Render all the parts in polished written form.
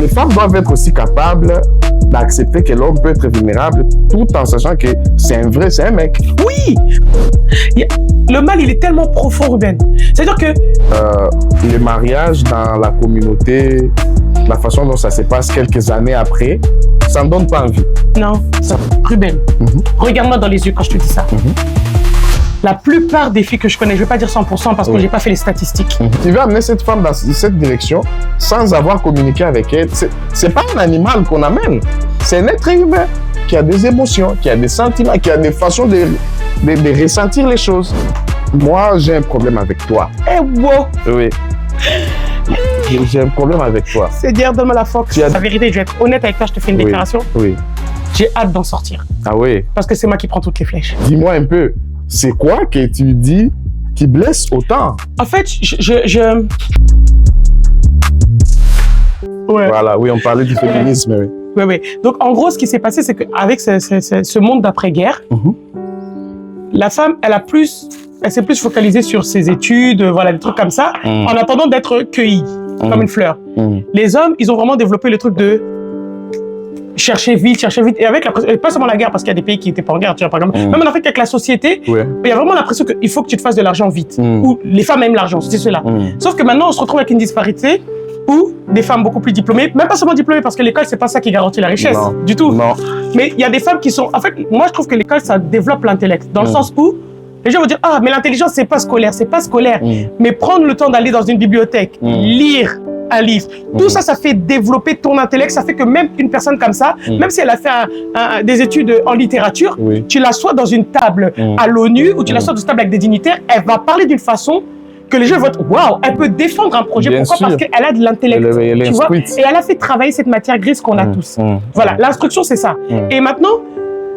les femmes doivent être aussi capables d'accepter que l'homme peut être vulnérable tout en sachant que c'est un mec. Oui! Le mal, il est tellement profond, Ruben. C'est-à-dire que... le mariage dans la communauté, la façon dont ça se passe quelques années après, ça ne donne pas envie. Non, Ruben, regarde-moi dans les yeux quand je te dis ça. La plupart des filles que je connais, je ne vais pas dire 100% parce que je n'ai pas fait les statistiques. Tu veux amener cette femme dans cette direction sans avoir communiqué avec elle. C'est pas un animal qu'on amène. C'est un être humain qui a des émotions, qui a des sentiments, qui a des façons de ressentir les choses. Moi, j'ai un problème avec toi. Eh wow! Oui. J'ai un problème avec toi. C'est-à-dire, donne-moi la force. La vérité, je vais être honnête avec toi, je te fais une déclaration. Oui. J'ai hâte d'en sortir. Ah oui? Parce que c'est moi qui prends toutes les flèches. Dis-moi un peu, c'est quoi que tu dis qui blesse autant? En fait, Ouais. Voilà, oui, on parlait du féminisme, oui. Oui. Donc, en gros, ce qui s'est passé, c'est qu'avec ce monde d'après-guerre, la femme, elle s'est plus focalisée sur ses études, voilà, des trucs comme ça, en attendant d'être cueillie, comme une fleur. Les hommes, ils ont vraiment développé le truc de chercher vite. Et avec pas seulement la guerre, parce qu'il y a des pays qui n'étaient pas en guerre, tu vois, par exemple. Même en Afrique, avec la société, il y a vraiment l'impression qu'il faut que tu te fasses de l'argent vite. Ou les femmes aiment l'argent, c'est cela. Sauf que maintenant, on se retrouve avec une disparité où des femmes beaucoup plus diplômées, même pas seulement diplômées, parce que l'école, c'est pas ça qui garantit la richesse, du tout. Non. Mais il y a des femmes qui sont... En fait, moi, je trouve que l'école, ça développe l'intellect, dans le sens où les gens vont dire « Ah, mais l'intelligence, c'est pas scolaire. » Mais prendre le temps d'aller dans une bibliothèque, lire un livre, tout ça, ça fait développer ton intellect. Ça fait que même une personne comme ça, même si elle a fait des études en littérature, tu l'assois dans une table à l'ONU ou tu l'assois dans une table avec des dignitaires, elle va parler d'une façon que les gens vont être « Waouh, elle peut défendre un projet. » Pourquoi? Parce qu'elle a de l'intellect. Tu vois? Et elle a fait travailler cette matière grise qu'on a tous. Voilà, l'instruction, c'est ça. Et maintenant,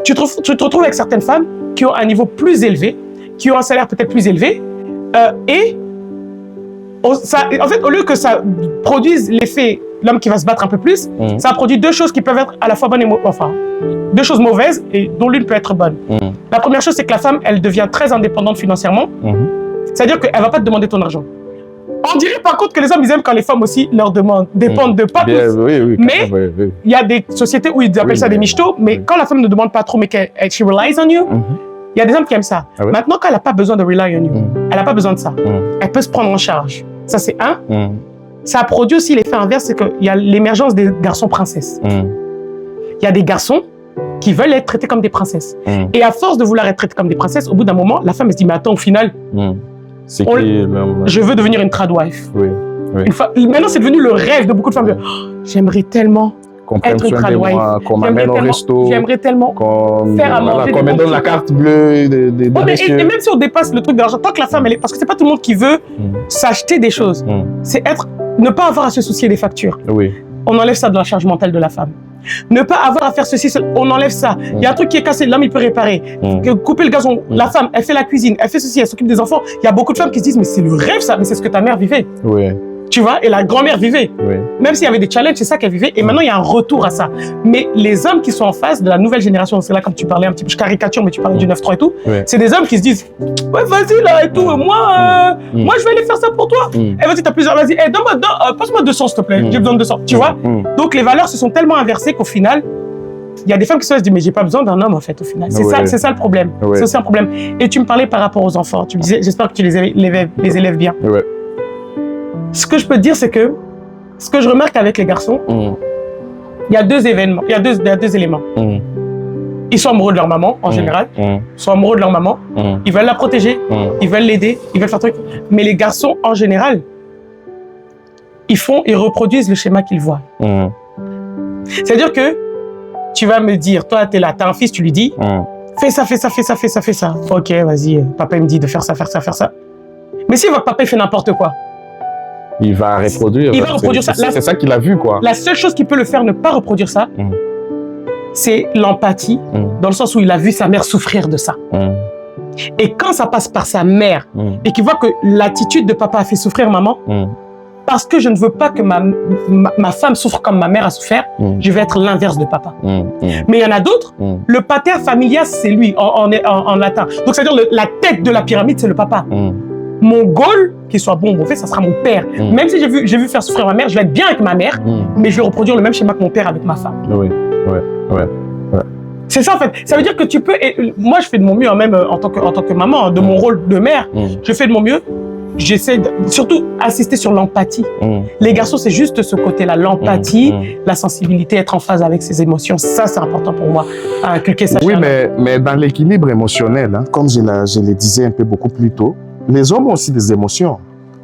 tu te retrouves avec certaines femmes qui ont un niveau plus élevé, qui ont un salaire peut-être plus élevé, et en fait, au lieu que ça produise l'effet l'homme qui va se battre un peu plus, ça produit deux choses qui peuvent être à la fois bonnes et deux choses mauvaises et dont l'une peut être bonne. La première chose, c'est que la femme, elle devient très indépendante financièrement. C'est-à-dire qu'elle ne va pas te demander ton argent. On dirait par contre que les hommes, ils aiment quand les femmes aussi leur dépendent de pas tous. Mais il y a des sociétés où ils appellent ça des michtos, mais quand la femme ne demande pas trop, mais qu'elle she relies on you, il y a des hommes qui aiment ça. Maintenant, quand elle n'a pas besoin de rely on you, elle n'a pas besoin de ça. Elle peut se prendre en charge. Ça, c'est un. Ça produit aussi l'effet inverse, c'est qu'il y a l'émergence des garçons princesses. Il y a des garçons qui veulent être traités comme des princesses. Et à force de vouloir être traités comme des princesses, au bout d'un moment, la femme elle se dit, mais attends, au final, je veux devenir une tradwife. Maintenant, c'est devenu le rêve de beaucoup de femmes. Oh, j'aimerais tellement être une tradwife. Qu'on m'amène au resto. J'aimerais tellement faire à manger. Qu'on me donne la carte bleue. Et même si on dépasse le truc de l'argent, tant que la femme, parce que c'est pas tout le monde qui veut s'acheter des choses. C'est ne pas avoir à se soucier des factures. On enlève ça de la charge mentale de la femme. Ne pas avoir à faire ceci, on enlève ça. Il y a un truc qui est cassé, l'homme il peut réparer. Couper le gazon, la femme, elle fait la cuisine, elle fait ceci, elle s'occupe des enfants. Il y a beaucoup de femmes qui se disent, mais c'est le rêve ça, mais c'est ce que ta mère vivait. Tu vois, et la grand-mère vivait. Même s'il y avait des challenges, c'est ça qu'elle vivait. Et maintenant, il y a un retour à ça. Mais les hommes qui sont en face de la nouvelle génération, c'est là comme tu parlais un petit peu, je caricature, mais tu parlais du 9-3 et tout, c'est des hommes qui se disent, ouais, vas-y là et tout, moi je vais aller faire ça pour toi. Et vas-y, t'as plusieurs, vas-y, passe-moi 200 s'il te plaît, j'ai besoin de 200. Tu vois? Donc les valeurs se sont tellement inversées qu'au final, il y a des femmes qui se disent, mais j'ai pas besoin d'un homme en fait au final. C'est ça le problème. C'est aussi un problème. Et tu me parlais par rapport aux enfants. Tu me disais, j'espère que tu les élèves bien. Ce que je peux te dire, c'est que ce que je remarque avec les garçons, il y a deux événements, il y a deux éléments. Ils sont amoureux de leur maman, en général. Ils sont amoureux de leur maman. Ils veulent la protéger. Ils veulent l'aider. Ils veulent faire truc. Mais les garçons, en général, ils reproduisent le schéma qu'ils voient. C'est-à-dire que tu vas me dire, toi, t'es là, t'as un fils, tu lui dis, fais ça, fais ça, fais ça, fais ça, fais ça. Ok, vas-y, papa il me dit de faire ça, faire ça, faire ça. Mais si votre papa il fait n'importe quoi, il va reproduire. Il va reproduire ça. C'est ça qu'il a vu, quoi. La seule chose qui peut le faire ne pas reproduire ça, c'est l'empathie, dans le sens où il a vu sa mère souffrir de ça. Et quand ça passe par sa mère, et qu'il voit que l'attitude de papa a fait souffrir maman, parce que je ne veux pas que ma femme souffre comme ma mère a souffert, je vais être l'inverse de papa. Mais il y en a d'autres, le pater familias, c'est lui, en latin. Donc, c'est-à-dire la tête de la pyramide, c'est le papa. mon goal, qu'il soit bon ou mauvais, ça sera mon père. Même si j'ai vu faire souffrir ma mère, je vais être bien avec ma mère, mais je vais reproduire le même schéma que mon père avec ma femme. Oui, C'est ça en fait. Ça veut dire que tu peux. Moi, je fais de mon mieux, hein, même en tant que maman, de mon rôle de mère, je fais de mon mieux. J'essaie surtout insister sur l'empathie. Les garçons, c'est juste ce côté-là, l'empathie, la sensibilité, être en phase avec ses émotions. Ça, c'est important pour moi à inculquer ça. Oui, mais dans l'équilibre émotionnel, hein, comme je le disais un peu beaucoup plus tôt, les hommes ont aussi des émotions.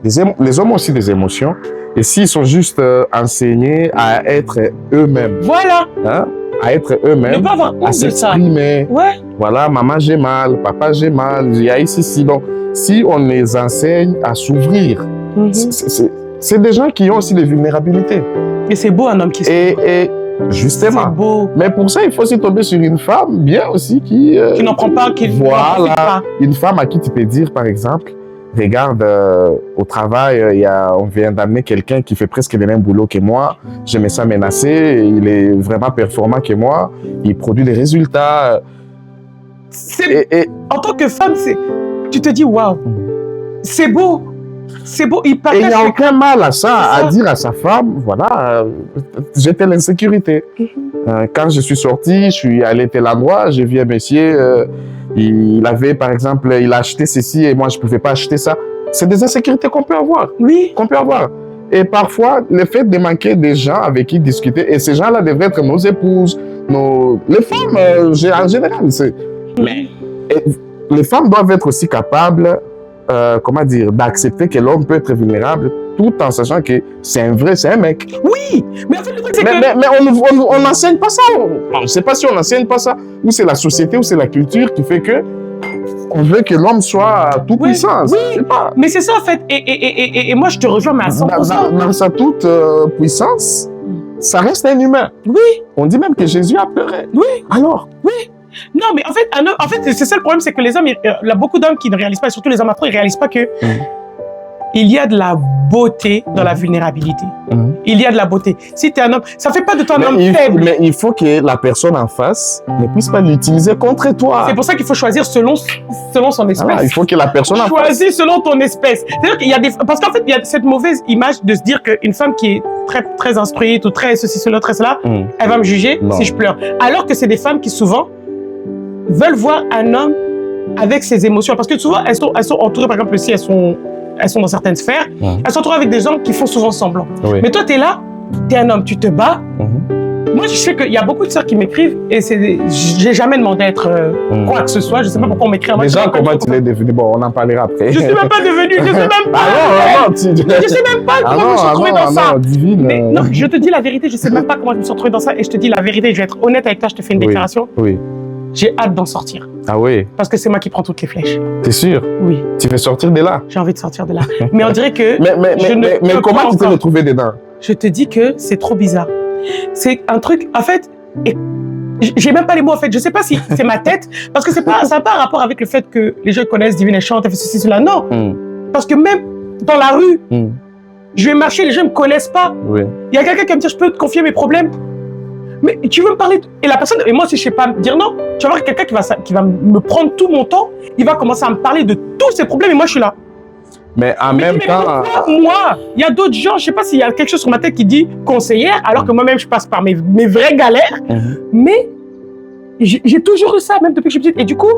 Les hommes ont aussi des émotions. Et s'ils sont juste enseignés à être eux-mêmes. Voilà. Hein, à être eux-mêmes. Ne pas avoir honte de ça. Ouais. Voilà, maman, j'ai mal, papa, j'ai mal, il y a ici. Donc, si on les enseigne à s'ouvrir, c'est des gens qui ont aussi des vulnérabilités. Et c'est beau un homme qui s'ouvre. Et justement. C'est beau. Mais pour ça, il faut aussi tomber sur une femme bien aussi qui n'en prend pas, qui voilà, pas. Une femme à qui tu peux dire, par exemple, regarde, au travail, on vient d'amener quelqu'un qui fait presque le même boulot que moi. Je me sens menacé, il est vraiment performant que moi, il produit des résultats. En tant que femme, tu te dis, waouh, c'est beau. C'est beau. Il n'y a aucun mal à ça, à dire à sa femme, voilà, j'ai l'insécurité. Quand je suis sorti, je suis allé tel endroit, j'ai vu un monsieur, il avait, par exemple, il a acheté ceci et moi, je ne pouvais pas acheter ça. C'est des insécurités qu'on peut avoir. Oui. Qu'on peut avoir. Et parfois, le fait de manquer des gens avec qui discuter, et ces gens-là devraient être nos épouses, les femmes en général. Mais les femmes doivent être aussi capables, d'accepter que l'homme peut être vulnérable tout en sachant que c'est un mec. Oui, mais en fait, le truc, c'est que... Mais on n'enseigne pas ça. Je ne sais pas si on n'enseigne pas ça, ou c'est la société, ou c'est la culture qui fait que on veut que l'homme soit tout puissant. Oui, mais c'est ça en fait. Et moi, je te rejoins, mais à 100%. Dans sa toute puissance, ça reste un humain. Oui. On dit même que Jésus a pleuré. Oui. Alors? Oui. Non, mais en fait, c'est ça le problème, c'est que les hommes, il y a beaucoup d'hommes qui ne réalisent pas, et surtout les hommes afro, ils ne réalisent pas que il y a de la beauté dans la vulnérabilité. Il y a de la beauté. Si tu es un homme, ça ne fait pas de toi un homme faible. Mais il faut que la personne en face ne puisse pas l'utiliser contre toi. C'est pour ça qu'il faut choisir selon son espèce. Ah, il faut que la personne en face... Choisis selon ton espèce. C'est-à-dire qu'il y a parce qu'en fait, il y a cette mauvaise image de se dire qu'une femme qui est très, très instruite ou très ceci, cela, très cela, elle va me juger si je pleure. Alors que c'est des femmes qui souvent veulent voir un homme avec ses émotions. Parce que souvent, elles sont entourées, par exemple, si elles sont dans certaines sphères, elles sont entourées avec des gens qui font souvent semblant. Oui. Mais toi, tu es là, tu es un homme, tu te bats. Moi, je sais qu'il y a beaucoup de sœurs qui m'écrivent et j'ai jamais demandé à être quoi que ce soit. Je sais pas pourquoi on m'écrit. Déjà, comment tu l'es devenu? Bon, on en parlera après. Je suis même pas devenu, je sais même pas. Je sais même pas comment je me suis retrouvée dans ça. Mais non, je te dis la vérité, je sais même pas comment je me suis retrouvée dans ça et je te dis la vérité, je vais être honnête avec toi, je te fais une déclaration. Oui. J'ai hâte d'en sortir. Ah oui? Parce que c'est moi qui prends toutes les flèches. T'es sûr? Oui. Tu veux sortir de là? J'ai envie de sortir de là. Mais on dirait que... mais comment tu t'es retrouvé dedans? Je te dis que c'est trop bizarre. C'est un truc... En fait, j'ai même pas les mots en fait. Je sais pas si c'est ma tête. Parce que ça n'a pas un rapport avec le fait que les gens connaissent Divine et chantent, et fait ceci, cela. Non. Parce que même dans la rue, je vais marcher, les gens ne me connaissent pas. Il y a quelqu'un qui va me dire, je peux te confier mes problèmes? Mais tu veux me parler et la personne, et moi si je sais pas dire non, tu vas voir quelqu'un qui va me prendre tout mon temps, il va commencer à me parler de tous ses problèmes et moi je suis là. Mais en même temps... Moi, il y a d'autres gens, je sais pas s'il y a quelque chose sur ma tête qui dit conseillère, alors que moi-même je passe par mes vraies galères, mais j'ai toujours eu ça, même depuis que je suis petite. Et du coup,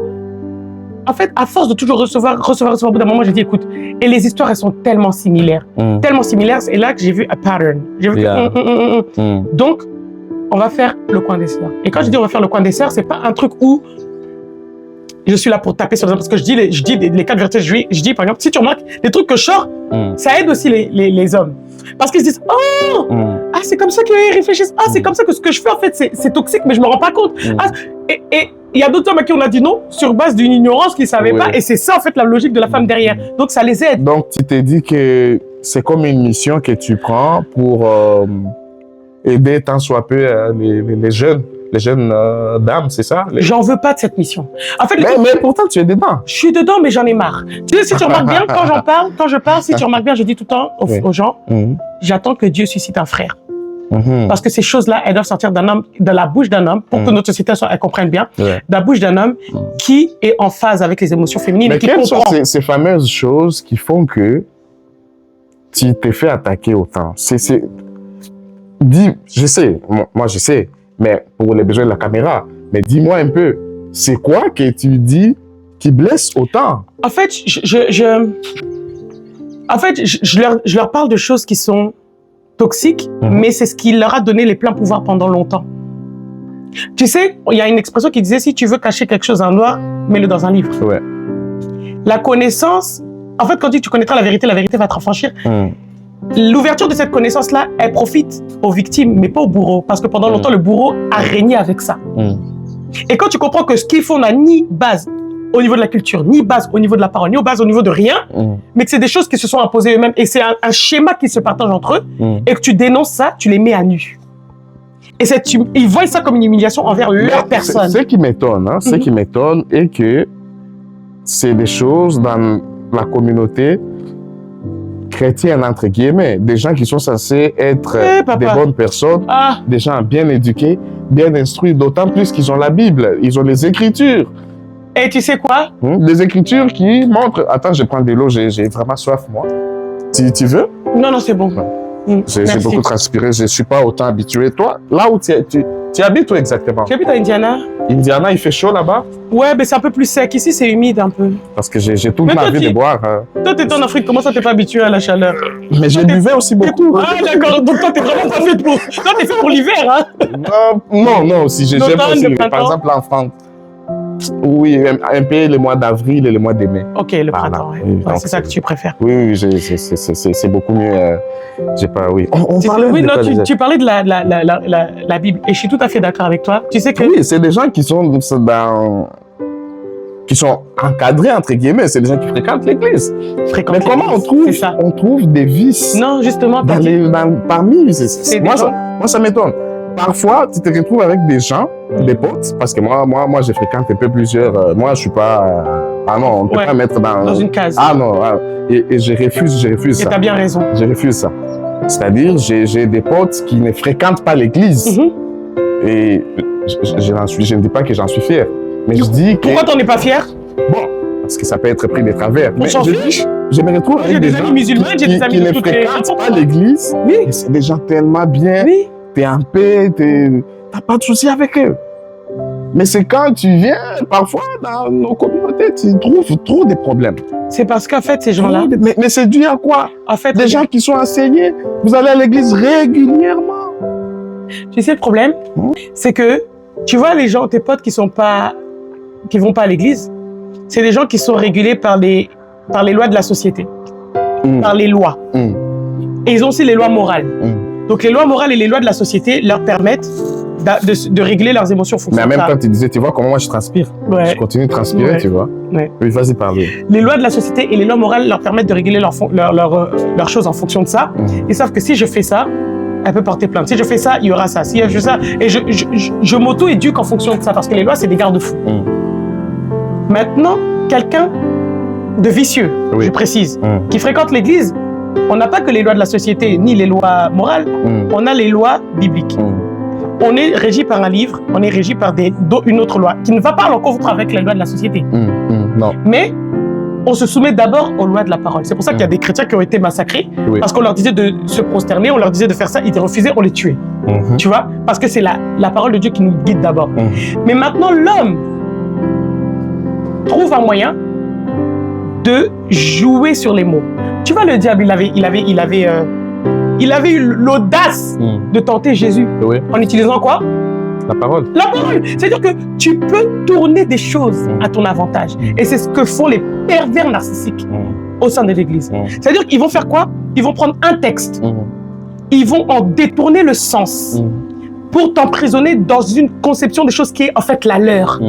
en fait, à force de toujours recevoir, au bout d'un moment, j'ai dit écoute, et les histoires elles sont tellement similaires, et là que j'ai vu un pattern. J'ai vu donc, on va faire le coin des sœurs. Et quand je dis on va faire le coin des sœurs, c'est pas un truc où je suis là pour taper sur les hommes, parce que je dis les quatre vérités, je dis par exemple, si tu remarques, les trucs que je sors, ça aide aussi les hommes. Parce qu'ils se disent, ah, c'est comme ça qu'ils réfléchissent, ah, c'est comme ça que ce que je fais, en fait, c'est toxique, mais je me rends pas compte. Et il y a d'autres hommes à qui on a dit non, sur base d'une ignorance qu'ils savaient pas, et c'est ça, en fait, la logique de la femme derrière. Donc, ça les aide. Donc, tu t'es dit que c'est comme une mission que tu prends pour aider tant soit peu les jeunes dames, c'est ça? J'en veux pas de cette mission. En fait, mais pourtant, tu es dedans. Je suis dedans, mais j'en ai marre. Tu sais, si tu remarques bien, quand je parle, si tu remarques bien, je dis tout le temps aux gens, j'attends que Dieu suscite un frère. Parce que ces choses-là, elles doivent sortir d'un homme, de la bouche d'un homme, pour que notre société elle comprenne bien, de la bouche d'un homme qui est en phase avec les émotions féminines. Mais quelles sont ces fameuses choses qui font que tu t'es fait attaquer autant? Dis, je sais, moi je sais, mais pour les besoins de la caméra, mais dis-moi un peu, c'est quoi que tu dis qui blesse autant? En fait, je leur parle de choses qui sont toxiques, mais c'est ce qui leur a donné les pleins pouvoirs pendant longtemps. Tu sais, il y a une expression qui disait, si tu veux cacher quelque chose en noir, mets-le dans un livre. Ouais. La connaissance, en fait, quand tu connaîtras la vérité va te affranchir. L'ouverture de cette connaissance-là, elle profite aux victimes, mais pas aux bourreaux, parce que pendant longtemps, le bourreau a régné avec ça. Et quand tu comprends que ce qu'ils font n'a ni base au niveau de la culture, ni base au niveau de la parole, ni base au niveau de rien, mais que c'est des choses qui se sont imposées eux-mêmes et c'est un schéma qui se partage entre eux, et que tu dénonces ça, tu les mets à nu. Et ils voient ça comme une humiliation envers leur personne. Ce qui m'étonne, ce qui m'étonne est que c'est des choses dans la chrétienne, entre guillemets, des gens qui sont censés être des bonnes personnes, des gens bien éduqués, bien instruits, d'autant plus qu'ils ont la Bible, ils ont les Écritures. Et tu sais quoi? Des Écritures qui montrent... Attends, je prends de l'eau, j'ai vraiment soif, moi. Tu veux? Non, c'est bon. J'ai beaucoup transpiré, je ne suis pas autant habitué. Toi, là où tu habites où exactement? J'habite à Indiana. Indiana, il fait chaud là-bas? Ouais, mais c'est un peu plus sec. Ici, c'est humide un peu. Parce que j'ai toute ma vie de boire. Toi, t'es en Afrique, comment ça t'es pas habitué à la chaleur? Mais je buvais aussi beaucoup. Ah, d'accord. Donc toi, t'es vraiment pas fait pour... Toi, t'es fait pour l'hiver, hein? Non, si j'aime aussi. Par exemple, en France. Oui, un peu le mois d'avril et le mois de mai. Ok, le printemps, c'est ça que tu préfères. Oui, c'est beaucoup mieux. J'ai pas, oui. Tu parlais de la Bible et je suis tout à fait d'accord avec toi. Tu sais que... Oui, c'est des gens qui sont encadrés, entre guillemets. C'est des gens qui fréquentent l'église. Mais comment on trouve des vices? Non, justement. Parmi, moi, ça m'étonne. Parfois, tu te retrouves avec des gens, des potes, parce que moi, je fréquente un peu plusieurs. Moi, je suis pas. Non, on ne peut pas mettre dans une case. Non. Et je refuse ça. Et tu as bien raison. Je refuse ça. C'est-à-dire, j'ai des potes qui ne fréquentent pas l'église. Et je ne dis pas que j'en suis fier. Mais je dis que. Pourquoi t'en es pas fier? Bon, parce que ça peut être pris de travers. On s'en fiche. Je me retrouve avec des amis musulmans qui ne fréquentent pas l'église. Oui. Et c'est des gens tellement bien. Oui. T'es en paix, t'as pas de soucis avec eux. Mais c'est quand tu viens, parfois, dans nos communautés, tu trouves trop de problèmes. C'est parce qu'en fait, ces gens-là... Mais c'est dû à quoi? En fait, des gens qui sont enseignés, vous allez à l'église régulièrement. Tu sais, le problème, c'est que, tu vois, les gens, tes potes qui vont pas à l'église, c'est des gens qui sont régulés par les lois de la société, par les lois. Et ils ont aussi les lois morales. Donc, les lois morales et les lois de la société leur permettent de réguler leurs émotions. Mais en même temps, tu disais, tu vois comment moi je transpire. Je continue de transpirer, tu vois. Oui, vas-y, parle. Les lois de la société et les lois morales leur permettent de réguler leurs choses en fonction de ça. Ils savent que si je fais ça, elle peut porter plainte. Si je fais ça, il y aura ça. Si je fais ça, et je m'auto-éduque en fonction de ça, parce que les lois, c'est des garde-fous. Maintenant, quelqu'un de vicieux, je précise, qui fréquente l'église, on n'a pas que les lois de la société, ni les lois morales, on a les lois bibliques. On est régi par un livre, on est régi par une autre loi, qui ne va pas à l'encontre avec les lois de la société. Non. Mais on se soumet d'abord aux lois de la parole. C'est pour ça qu'il y a des chrétiens qui ont été massacrés, parce qu'on leur disait de se prosterner, on leur disait de faire ça, ils refusaient, on les tuait. Tu vois? Parce que c'est la parole de Dieu qui nous guide d'abord. Mais maintenant, l'homme trouve un moyen de jouer sur les mots. Tu vois, le diable, il avait eu l'audace de tenter Jésus. En utilisant quoi? La parole. La parole. C'est-à-dire que tu peux tourner des choses à ton avantage. Et c'est ce que font les pervers narcissiques au sein de l'Église. C'est-à-dire qu'ils vont faire quoi? Ils vont prendre un texte. Ils vont en détourner le sens pour t'emprisonner dans une conception des choses qui est en fait la leur.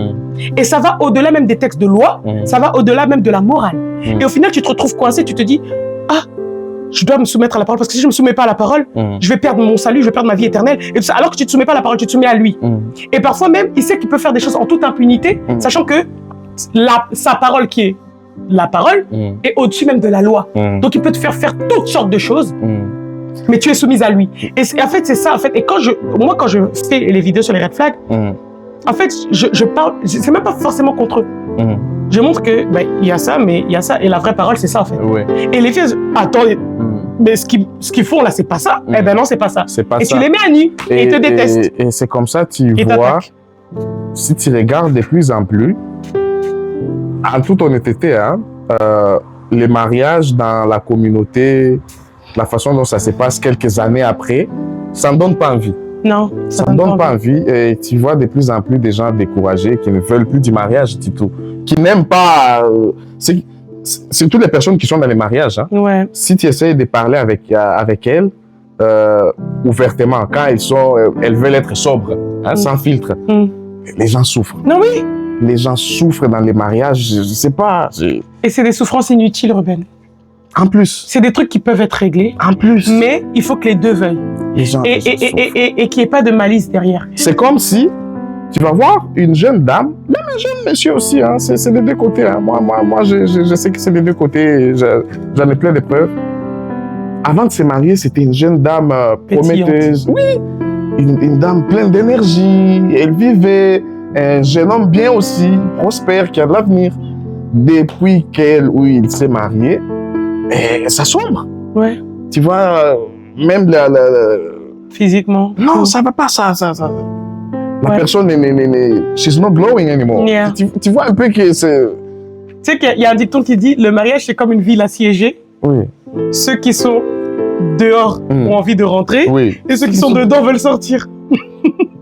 Et ça va au-delà même des textes de loi, ça va au-delà même de la morale. Et au final, tu te retrouves coincé, tu te dis, je dois me soumettre à la parole, parce que si je ne me soumets pas à la parole, je vais perdre mon salut, je vais perdre ma vie éternelle. Et ça, alors que tu ne te soumets pas à la parole, tu te soumets à lui. Et parfois même, il sait qu'il peut faire des choses en toute impunité, sachant que sa parole qui est la parole est au-dessus même de la loi. Donc il peut te faire toutes sortes de choses Mais tu es soumise à lui. Et en fait, c'est ça. En fait. Et quand je fais les vidéos sur les red flags, en fait, je parle, c'est même pas forcément contre eux. Je montre que il y a ça, mais il y a ça. Et la vraie parole, c'est ça, en fait. Ouais. Et les filles, attends, mais ce qu'ils font là, c'est pas ça. Eh ben non, c'est pas ça. C'est pas et ça. tu les mets à nu et ils te détestent. Et c'est comme ça, tu vois, si tu regardes de plus en plus, en toute honnêteté, hein, les mariages dans la communauté, la façon dont ça se passe quelques années après, ça ne donne pas envie. Non, ça ne donne pas envie. Et tu vois de plus en plus des gens découragés qui ne veulent plus du mariage du tout, qui n'aiment pas... c'est toutes les personnes qui sont dans les mariages. Hein. Ouais. Si tu essaies de parler avec elles ouvertement, quand elles veulent être sobres, hein, sans filtre, les gens souffrent. Non, oui. Les gens souffrent dans les mariages, je sais pas. Et c'est des souffrances inutiles, Ruben. En plus. C'est des trucs qui peuvent être réglés. En plus. Mais il faut que les deux veuillent. Les gens, et qu'il n'y ait pas de malice derrière. C'est comme si tu vas voir une jeune dame, même un jeune monsieur aussi, hein, c'est des deux côtés. Hein. Moi je sais que c'est des deux côtés, j'en ai plein de preuves. Avant de se marier, c'était une jeune dame prometteuse. Oui, une dame pleine d'énergie, elle vivait. Un jeune homme bien aussi, prospère, qui a de l'avenir. Depuis il s'est marié, et ça sombre. Ouais. Tu vois, même physiquement. Non, ça va pas, ça. La personne she's not glowing anymore. Yeah. Tu vois un peu que c'est... Tu sais qu'il y a un dicton qui dit, le mariage, c'est comme une ville assiégée. Oui. Ceux qui sont dehors ont envie de rentrer, et ceux qui sont dedans veulent sortir.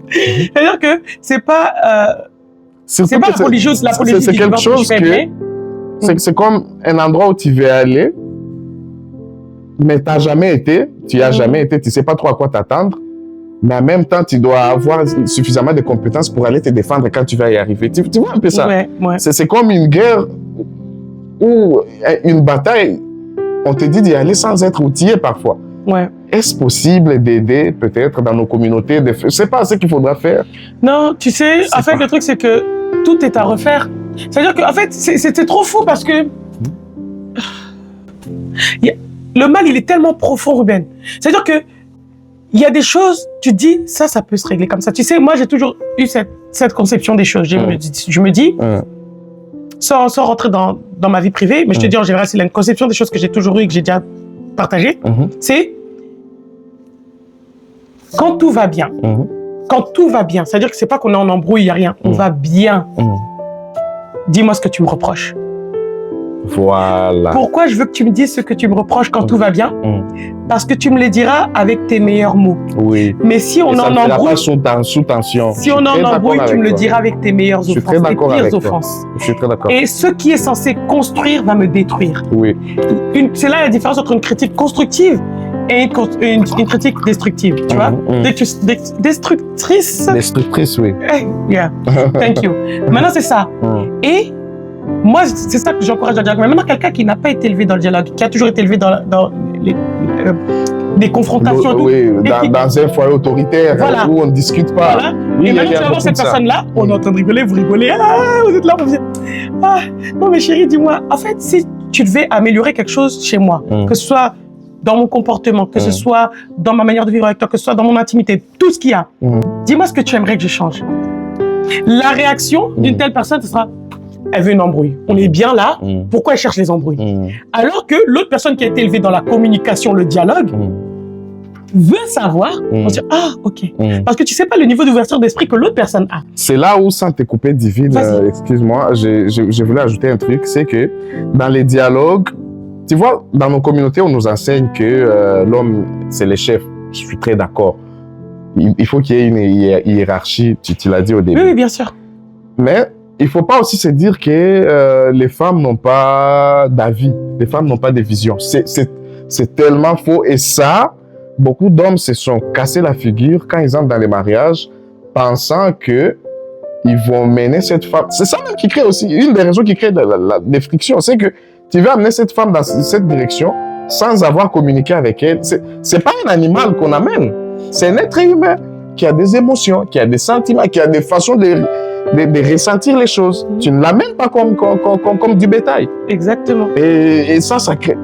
C'est-à-dire que c'est pas la politique c'est quelque chose que c'est comme un endroit où tu veux aller, mais t'as jamais été, tu y as jamais été, tu sais pas trop à quoi t'attendre, mais en même temps tu dois avoir suffisamment de compétences pour aller te défendre quand tu vas y arriver. Tu vois un peu ça? Ouais. C'est comme une guerre ou une bataille. On te dit d'y aller sans être outillé parfois. Ouais. Est-ce possible d'aider peut-être dans nos communautés? Je sais pas ce qu'il faudra faire. Non, tu sais, en fait, le truc, c'est que tout est à refaire. C'est-à-dire que, en fait, c'était trop fou parce que le mal, il est tellement profond, Ruben. C'est-à-dire que il y a des choses, tu te dis, ça peut se régler comme ça. Tu sais, moi, j'ai toujours eu cette conception des choses. Je me dis, sans rentrer dans ma vie privée, mais je te dis en général, c'est une conception des choses que j'ai toujours eu et que j'ai déjà partagé, c'est quand tout va bien. Quand tout va bien, c'est-à-dire que c'est pas qu'on est en embrouille, il n'y a rien. On va bien. Dis-moi ce que tu me reproches. Voilà. Pourquoi je veux que tu me dises ce que tu me reproches quand tout va bien? Parce que tu me les diras avec tes meilleurs mots. Oui. Mais si on en embrouille, sous tension. Si on en embrouille, tu me le diras avec tes meilleures offenses, tes pires offenses. Je suis très d'accord. Et ce qui est censé construire va me détruire. Oui. C'est là la différence entre une critique constructive et une critique destructive, tu vois? Destructrice. Destructrice, oui. Yeah, thank you. Maintenant, c'est ça. Et moi, c'est ça que j'encourage à dialogue. Mais maintenant, quelqu'un qui n'a pas été élevé dans le dialogue, qui a toujours été élevé dans les confrontations. Oui, dans un foyer autoritaire où on ne discute pas. Voilà. Oui, et maintenant, tu vas voir cette personne-là, on est en train de rigoler, vous rigolez, vous êtes là, vous dites, non mais chérie, dis-moi, en fait, si tu devais améliorer quelque chose chez moi, que ce soit dans mon comportement, que ce soit dans ma manière de vivre avec toi, que ce soit dans mon intimité, tout ce qu'il y a, dis-moi ce que tu aimerais que je change. La réaction d'une telle personne, ce sera, elle veut une embrouille. On est bien là, pourquoi elle cherche les embrouilles? Alors que l'autre personne qui a été élevée dans la communication, le dialogue, veut savoir, on se dit, ok. Parce que tu sais pas le niveau d'ouverture d'esprit que l'autre personne a. C'est là où, sans te couper, Divine, excuse-moi, je voulais ajouter un truc, c'est que dans les dialogues, tu vois, dans nos communautés, on nous enseigne que l'homme, c'est le chef. Je suis très d'accord. Il faut qu'il y ait une hiérarchie, tu l'as dit au début. Oui, bien sûr. Mais il ne faut pas aussi se dire que les femmes n'ont pas d'avis, les femmes n'ont pas de vision. C'est tellement faux. Et ça, beaucoup d'hommes se sont cassés la figure quand ils entrent dans les mariages, pensant que ils vont mener cette femme. C'est ça même qui crée aussi, une des raisons qui crée des frictions, c'est que tu veux amener cette femme dans cette direction sans avoir communiqué avec elle. C'est pas un animal qu'on amène, c'est un être humain qui a des émotions, qui a des sentiments, qui a des façons de ressentir les choses. Tu ne l'amènes pas comme du bétail. Exactement. Et ça crée...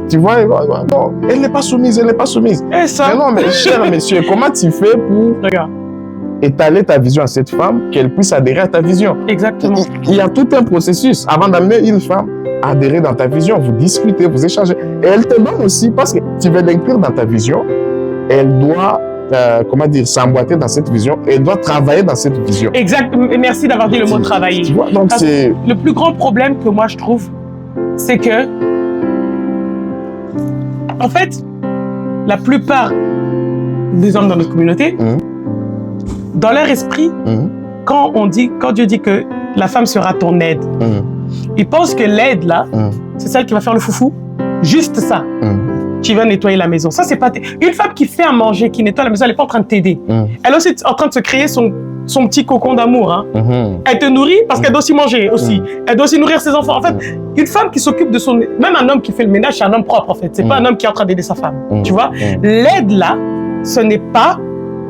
Tu vois, non, elle n'est pas soumise, elle n'est pas soumise. Et ça, Mais non, mais cher monsieur, comment tu fais pour regarde, étaler ta vision à cette femme, qu'elle puisse adhérer à ta vision? exactement. Il y a tout un processus avant d'amener une femme à adhérer dans ta vision. Vous discutez, vous échangez. Et elle te donne aussi, parce que tu veux l'inclure dans ta vision, elle doit, s'emboîter dans cette vision. Elle doit travailler dans cette vision. Exact. Merci d'avoir dit le mot travailler. Tu vois, donc Parce c'est... que le plus grand problème que moi je trouve, c'est que, en fait, la plupart des hommes dans notre communauté, dans leur esprit, quand Dieu dit que la femme sera ton aide, ils pensent que l'aide là, c'est celle qui va faire le foufou. Juste ça. Tu vas nettoyer la maison. Ça, c'est pas... Une femme qui fait à manger, qui nettoie la maison, elle n'est pas en train de t'aider. Elle est aussi en train de se créer son petit cocon d'amour. Hein. Elle te nourrit parce qu'elle doit aussi manger aussi. Elle doit aussi nourrir ses enfants. En fait, une femme qui s'occupe de son... Même un homme qui fait le ménage, c'est un homme propre en fait. C'est pas un homme qui est en train d'aider sa femme. Tu vois? L'aide là, ce n'est pas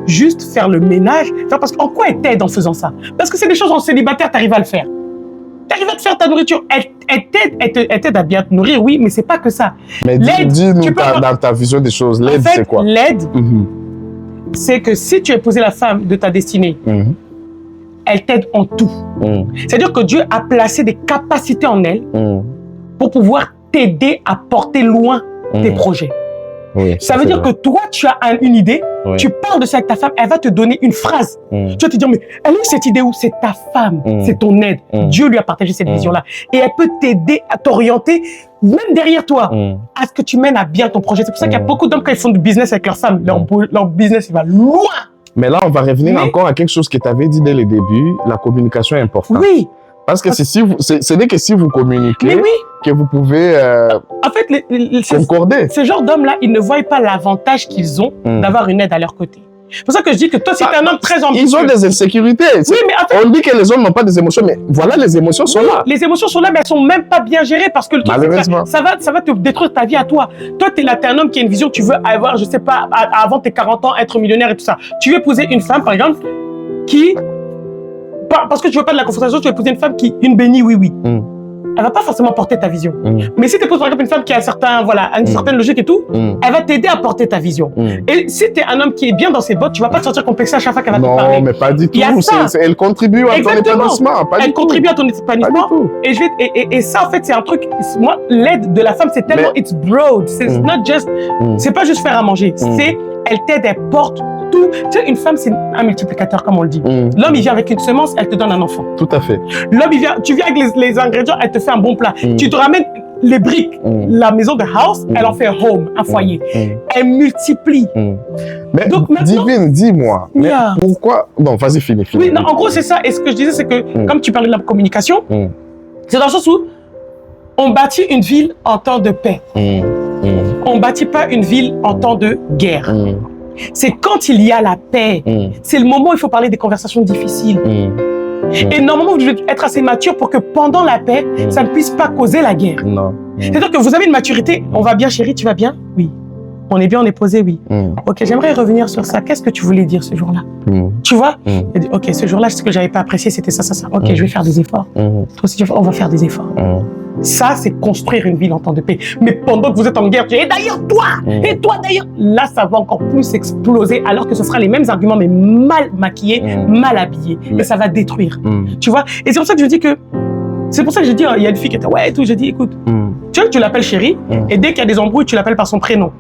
juste faire le ménage. Parce qu'en quoi elle t'aide en faisant ça? Parce que c'est des choses en célibataire, tu arrives à le faire. Tu arrives à te faire ta nourriture. Elle t'aide à bien te nourrir, oui, mais c'est pas que ça. Mais dis-nous dans ta vision des choses, l'aide, en fait, c'est quoi? L'aide, c'est que si tu as épousé la femme de ta destinée, elle t'aide en tout. C'est-à-dire que Dieu a placé des capacités en elle pour pouvoir t'aider à porter loin tes projets. Oui, ça veut dire que toi, tu as une idée, tu parles de ça avec ta femme, elle va te donner une phrase. Tu vas te dire, mais elle a cette idée où c'est ta femme, c'est ton aide. Dieu lui a partagé cette vision-là. Et elle peut t'aider à t'orienter, même derrière toi, à ce que tu mènes à bien ton projet. C'est pour ça qu'il y a beaucoup d'hommes, quand ils font du business avec leur femme, leur business, il va loin. Mais là, on va revenir encore à quelque chose que tu avais dit dès le début, la communication est importante. Oui. Parce que ce n'est que si vous communiquez que vous pouvez en fait, concorder. Ces genres d'hommes-là, ils ne voient pas l'avantage qu'ils ont d'avoir une aide à leur côté. C'est pour ça que je dis que toi, c'est un homme très ambitieux. Ils ont des insécurités. Oui, mais en fait, on dit que les hommes n'ont pas des émotions, mais voilà, les émotions sont là. Les émotions sont là, mais elles sont même pas bien gérées parce que le truc, malheureusement, ça va te détruire ta vie à toi. Toi, t'es un homme qui a une vision, tu veux avoir, je sais pas, avant tes 40 ans, être millionnaire et tout ça. Tu veux épouser une femme, par exemple, qui... Parce que tu veux pas de la confrontation, tu veux épouser une femme qui, une bénie, oui. Elle va pas forcément porter ta vision. Mais si tu épouses par exemple une femme qui a une certaine logique et tout, elle va t'aider à porter ta vision. Et si tu es un homme qui est bien dans ses bottes, tu vas pas te sentir complexé à chaque fois qu'elle va te parler. Non, mais pas du tout. Elle contribue à ton épanouissement. Elle contribue à ton épanouissement. Et ça, en fait, c'est un truc. Moi, l'aide de la femme, c'est tellement it's broad. C'est not just. C'est pas juste faire à manger. C'est elle t'aide, elle porte tout. Tu sais, une femme, c'est un multiplicateur, comme on le dit. L'homme, il vient avec une semence, elle te donne un enfant. Tout à fait. L'homme, tu viens avec les ingrédients, elle te fait un bon plat. Tu te ramènes les briques, la maison de house, elle en fait un home, un foyer. Elle multiplie. Mais donc, Divine, dis-moi, mais pourquoi... Bon, vas-y, finis. Oui, non, en gros, c'est ça. Et ce que je disais, c'est que, comme tu parlais de la communication, c'est dans le sens où on bâtit une ville en temps de paix. On bâtit pas une ville en temps de guerre. C'est quand il y a la paix. C'est le moment où il faut parler des conversations difficiles. Et normalement, vous devez être assez mature pour que pendant la paix, ça ne puisse pas causer la guerre. C'est-à-dire que vous avez une maturité. On va bien, chérie, tu vas bien? Oui. On est bien, on est posé, oui. Ok, j'aimerais revenir sur ça. Qu'est-ce que tu voulais dire ce jour-là? Tu vois? Ok, ce jour-là, ce que j'avais pas apprécié, c'était ça. Ok, je vais faire des efforts. Toi aussi, on va faire des efforts. Ça, c'est construire une ville en temps de paix. Mais pendant que vous êtes en guerre, tu dis, et d'ailleurs, toi, et toi d'ailleurs, là, ça va encore plus exploser, alors que ce sera les mêmes arguments, mais mal maquillés, mal habillés. Et ça va détruire. Tu vois? Et c'est pour ça que je dis que, c'est pour ça que je dis, il y a une fille qui était, ouais, et tout, je dis, écoute, tu l'appelles chérie, et dès qu'il y a des embrouilles, tu l'appelles par son prénom.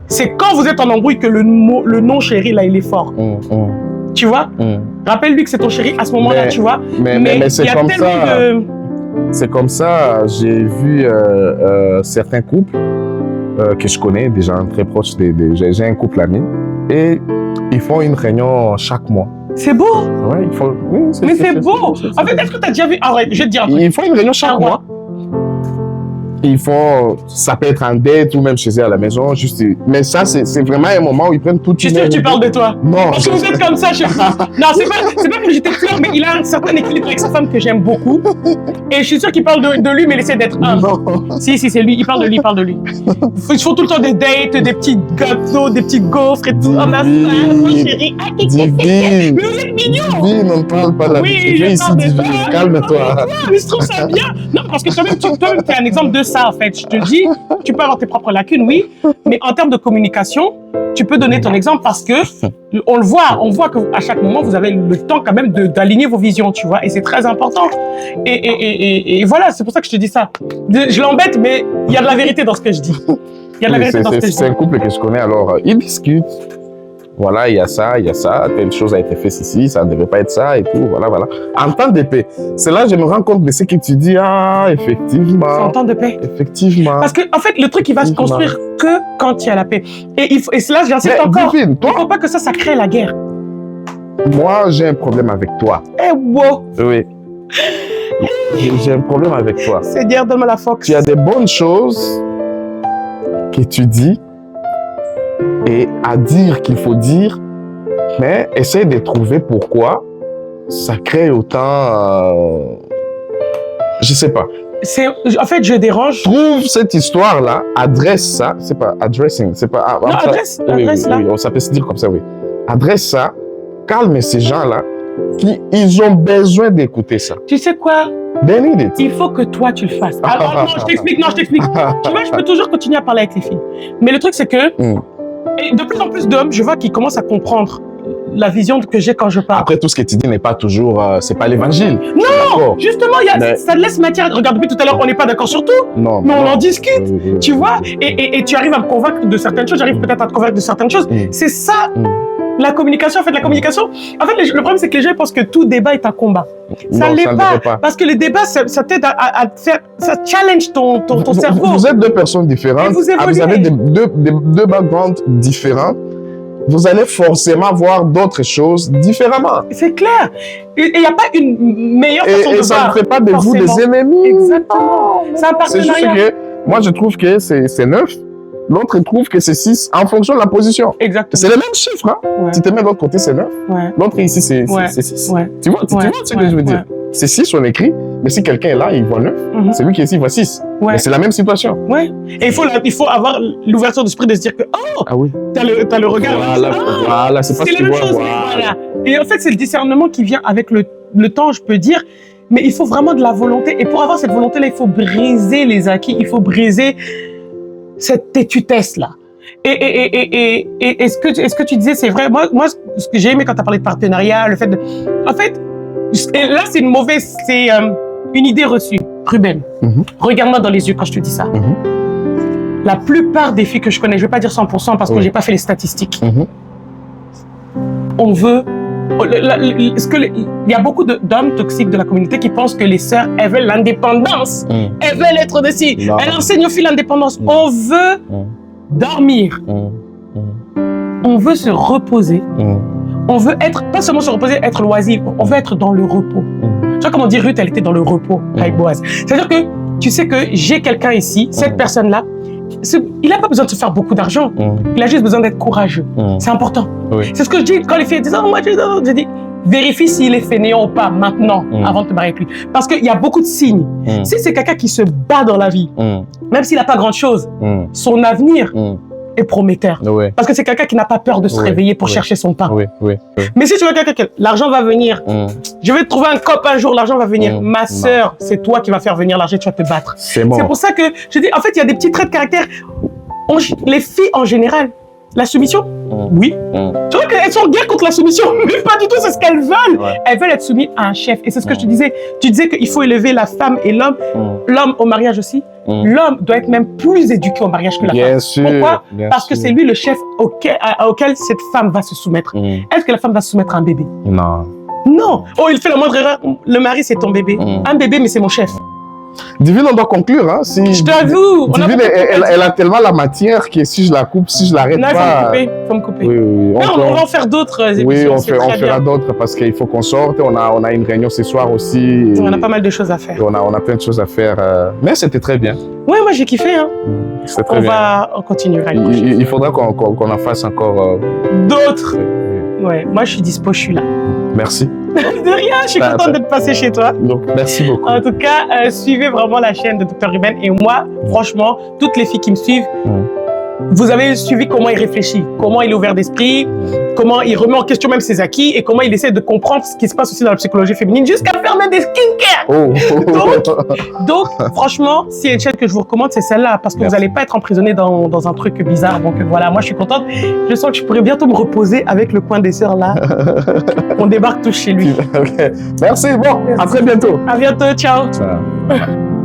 C'est quand vous êtes en embrouille que le nom chérie, là, il est fort. Tu vois? Rappelle-lui que c'est ton chéri à ce moment-là, tu vois? Mais c'est comme ça. C'est comme ça, j'ai vu certains couples que je connais, déjà très proches, j'ai un couple ami, et ils font une réunion chaque mois. C'est beau! Ouais, ils font... Oui, mais c'est beau! En fait, est-ce que tu as déjà vu... Ah ouais, je vais te dire un truc. Ils font une réunion chaque mois. Ils font, ça peut être en date ou même chez eux à la maison, juste, mais ça, c'est vraiment un moment où ils prennent toute une... Je suis sûr que tu parles de toi. Non. Parce que vous êtes comme ça, je sais pas. Non, c'est pas que j'étais fleur, mais il a un certain équilibre avec sa femme que j'aime beaucoup. Et je suis sûr qu'il parle de lui, mais il essaie d'être humble. Si, c'est lui, il parle de lui. Ils font tout le temps des dates, des petits gâteaux, des petits gaufres et tout. Oh ma femme, mon chéri. Divine. Mais vous êtes mignon. Divine, on ne parle pas de la Oui, vie privée je ici, parle de Divine. toi. Calme-toi. Mais je trouve ça bien. Non, parce que toi-même, tu es un exemple de ça, en fait. Je te dis, tu peux avoir tes propres lacunes, oui, mais en termes de communication, tu peux donner ton exemple parce que on voit qu'à chaque moment, vous avez le temps quand même d'aligner vos visions, tu vois, et c'est très important. Et voilà, c'est pour ça que je te dis ça. Je l'embête, mais il y a de la vérité dans ce que je dis. Il y a de la vérité dans ce que je dis. C'est un couple que je connais, alors ils discutent. Voilà, il y a ça, telle chose a été faite ici, ça ne devait pas être ça et tout, voilà. En temps de paix, c'est là que je me rends compte de ce que tu dis, effectivement. C'est en temps de paix. Effectivement. Parce que, en fait, le truc, il va se construire que quand il y a la paix. Et là, j'insiste encore, Divine, toi, il ne faut pas que ça crée la guerre. moi, j'ai un problème avec toi. Eh, wow! Oui. J'ai un problème avec toi. Seigneur, donne-moi la force. Tu as des bonnes choses que tu dis et à dire qu'il faut dire, mais essaye de trouver pourquoi ça crée autant... je sais pas. En fait, je dérange. Trouve cette histoire-là, adresse ça, c'est pas addressing, c'est pas... Non, adresse là. Oui, ça peut se dire comme ça, oui. Adresse ça, calme ces gens-là, ils ont besoin d'écouter ça. Tu sais quoi? They need it. Il faut que toi, tu le fasses. Alors, non, je t'explique. Tu vois, je peux toujours continuer à parler avec les filles. Mais le truc, c'est que et de plus en plus d'hommes, je vois qu'ils commencent à comprendre la vision que j'ai quand je parle. Après, tout ce que tu dis n'est pas toujours... c'est pas l'évangile. Non, justement, ça te laisse matière. Regarde, depuis tout à l'heure, on n'est pas d'accord sur tout. Non, mais on en discute, tu vois. Et tu arrives à me convaincre de certaines choses, j'arrive peut-être à te convaincre de certaines choses. C'est ça, la communication. En fait, en fait, le problème, c'est que les gens pensent que tout débat est un combat. Ça ne l'est pas. Parce que le débat, ça t'aide à faire... Ça challenge ton cerveau. Vous êtes deux personnes différentes. Vous avez deux backgrounds différents. Vous allez forcément voir d'autres choses différemment. C'est clair. Et il n'y a pas une meilleure façon de voir. Et ça ne fait pas de vous des ennemis. Exactement. C'est un partenariat. C'est juste que moi, je trouve que c'est 9. L'autre, il trouve que c'est 6 en fonction de la position. Exactement. C'est les mêmes chiffres. Hein? Ouais. Si tu te mets de l'autre côté, c'est 9. Ouais. L'autre ici, c'est 6. Ouais. Tu vois ce que je veux dire? C'est 6, on écrit. Mais si quelqu'un est là, il voit 9. C'est lui qui est ici, il voit 6. Mais c'est la même situation. Ouais. Et il faut avoir l'ouverture d'esprit de se dire que, t'as le regard. Voilà, c'est pas ce que tu vois. Voilà. Et en fait, c'est le discernement qui vient avec le temps, je peux dire. Mais il faut vraiment de la volonté. Et pour avoir cette volonté-là, il faut briser les acquis. Il faut briser cette têtutesse-là. Et ce que tu disais, c'est vrai. Moi, ce que j'ai aimé quand tu as parlé de partenariat, le fait de... En fait, et là, c'est une idée reçue. Ruben, regarde-moi dans les yeux quand je te dis ça. La plupart des filles que je connais, je ne vais pas dire 100% parce que je n'ai pas fait les statistiques. On veut... Il y a beaucoup d'hommes toxiques de la communauté qui pensent que les sœurs, elles veulent l'indépendance. Elles veulent être dessus. Elles enseignent aux filles l'indépendance. On veut dormir. On veut se reposer. On veut être, pas seulement se reposer, être loisir. On veut être dans le repos. Tu vois comment on dit Ruth, elle était dans le repos avec Boaz. C'est-à-dire que tu sais que j'ai quelqu'un ici, cette personne-là, il n'a pas besoin de se faire beaucoup d'argent. Il a juste besoin d'être courageux. C'est important. C'est ce que je dis quand les filles disent « Oh, moi, je dis, vérifie s'il est fainéant ou pas maintenant, avant de te marier avec lui. » Parce qu'il y a beaucoup de signes. Si c'est quelqu'un qui se bat dans la vie, même s'il n'a pas grand-chose, son avenir est prometteur. Parce que c'est quelqu'un qui n'a pas peur de se réveiller pour chercher son pain. Mais si tu vois quelqu'un qui l'argent va venir, je vais te trouver un cop un jour, l'argent va venir. Ma sœur, c'est toi qui vas faire venir l'argent, tu vas te battre. C'est pour ça que je dis, en fait, il y a des petits traits de caractère. Les filles en général, la soumission, oui. Tu vois qu'elles sont en guerre contre la soumission, mais pas du tout, c'est ce qu'elles veulent. Elles veulent être soumises à un chef. Et c'est ce que je te disais. Tu disais qu'il faut élever la femme et l'homme. L'homme au mariage aussi. L'homme doit être même plus éduqué au mariage que la femme. Sûr, pourquoi? Parce que c'est lui le chef auquel cette femme va se soumettre. Est-ce que la femme va se soumettre à un bébé? Non. Oh, il fait la moindre erreur. Le mari, c'est ton bébé. Un bébé, mais c'est mon chef. Divine, on doit conclure. Hein, je t'avoue. Divine, elle a tellement la matière que si je la coupe, si je l'arrête pas... Il faut me couper. Oui. On va en faire d'autres émissions. Oui, on fera d'autres parce qu'il faut qu'on sorte. On a une réunion ce soir aussi. On a pas mal de choses à faire. On a plein de choses à faire. Mais c'était très bien. Oui, moi j'ai kiffé. Hein. Très bien. On continuera. Il faudra qu'on en fasse encore... d'autres. Ouais, moi je suis dispo, je suis là. Merci. De rien, je suis contente d'être passée chez toi. Donc, merci beaucoup. En tout cas, suivez vraiment la chaîne de Dr Ruben. Et moi, franchement, toutes les filles qui me suivent, vous avez suivi comment il réfléchit, comment il est ouvert d'esprit, comment il remet en question même ses acquis et comment il essaie de comprendre ce qui se passe aussi dans la psychologie féminine jusqu'à faire même des skincare. Donc, franchement, s'il y a une chaîne que je vous recommande, c'est celle-là parce que vous n'allez pas être emprisonné dans un truc bizarre. Donc voilà, moi je suis contente. Je sens que je pourrais bientôt me reposer avec le coin des sœurs là. On débarque tous chez lui. Okay. Merci. Bon, à très bientôt. À bientôt. Ciao. Ciao.